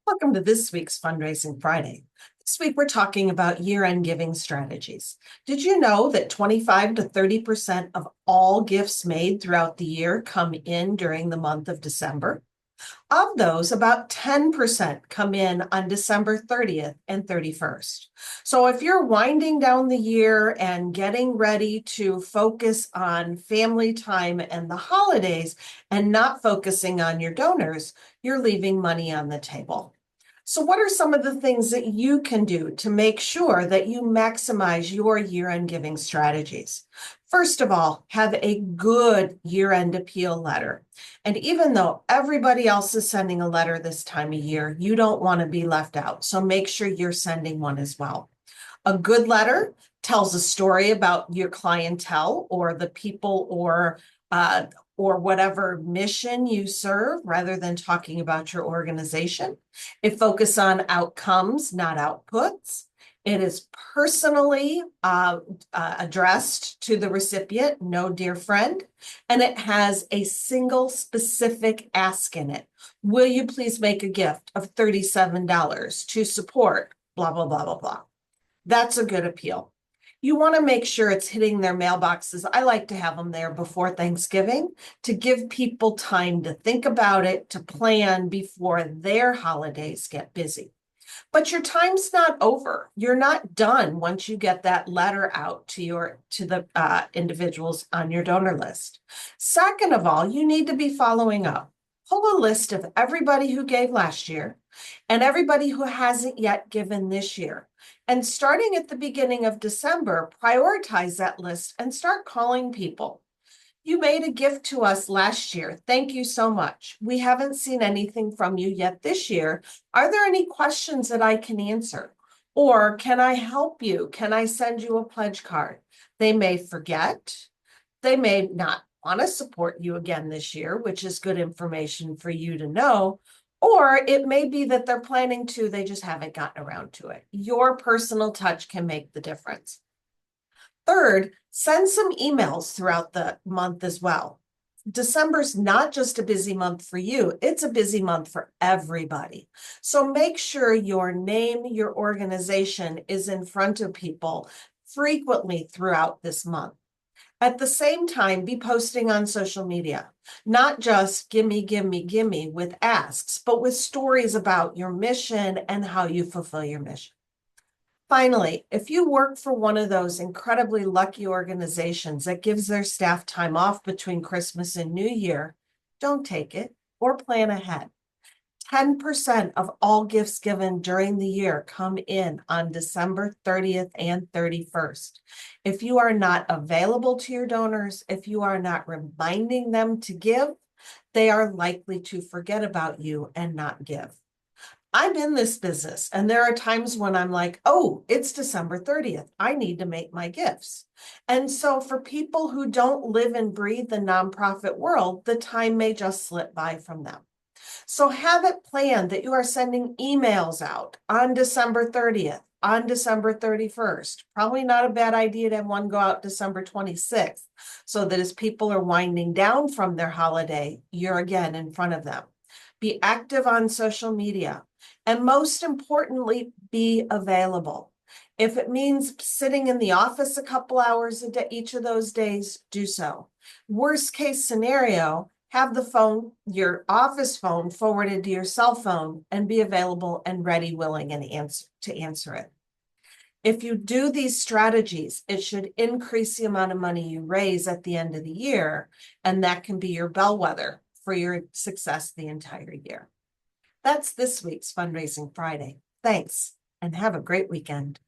Welcome to this week's Fundraising Friday. This week, we're talking about year-end giving strategies. Did you know that 25 to 30% of all gifts made throughout the year come in during the month of December? Of those, about 10% come in on December 30th and 31st. So if you're winding down the year and getting ready to focus on family time and the holidays and not focusing on your donors, you're leaving money on the table. So what are some of the things that you can do to make sure that you maximize your year-end giving strategies? First of all, have a good year-end appeal letter. And even though everybody else is sending a letter this time of year, you don't want to be left out. So make sure you're sending one as well. A good letter tells a story about your clientele or the people or whatever mission you serve rather than talking about your organization. It focuses on outcomes, not outputs. It is personally addressed to the recipient, no dear friend, and it has a single specific ask in it. Will you please make a gift of $37 to support blah, blah, blah, blah, blah. That's a good appeal. You want to make sure it's hitting their mailboxes. I like to have them there before Thanksgiving to give people time to think about it, to plan before their holidays get busy. But your time's not over. You're not done once you get that letter out to the individuals on your donor list. Second of all, you need to be following up. Pull a list of everybody who gave last year and everybody who hasn't yet given this year. And starting at the beginning of December, prioritize that list and start calling people. You made a gift to us last year. Thank you so much. We haven't seen anything from you yet this year. Are there any questions that I can answer? Or can I help you? Can I send you a pledge card? They may forget. They may not want to support you again this year, which is good information for you to know. Or it may be that they're planning to, they just haven't gotten around to it. Your personal touch can make the difference. Third, send some emails throughout the month as well. December's not just a busy month for you, it's a busy month for everybody. So make sure your name, your organization is in front of people frequently throughout this month. At the same time, be posting on social media, not just gimme, gimme, gimme with asks, but with stories about your mission and how you fulfill your mission. Finally, if you work for one of those incredibly lucky organizations that gives their staff time off between Christmas and New Year, don't take it or plan ahead. 10% of all gifts given during the year come in on December 30th and 31st. If you are not available to your donors, if you are not reminding them to give, they are likely to forget about you and not give. I'm in this business, and there are times when I'm like, oh, it's December 30th. I need to make my gifts. And so for people who don't live and breathe the nonprofit world, the time may just slip by from them. So have it planned that you are sending emails out on December 30th, on December 31st. Probably not a bad idea to have one go out December 26th, so that as people are winding down from their holiday, you're again in front of them. Be active on social media. And most importantly, be available. If it means sitting in the office a couple hours a day, each of those days, do so. Worst case scenario, have the phone, your office phone, forwarded to your cell phone and be available and ready, willing, and to answer it. If you do these strategies, it should increase the amount of money you raise at the end of the year, and that can be your bellwether for your success the entire year. That's this week's Fundraising Friday. Thanks, and have a great weekend.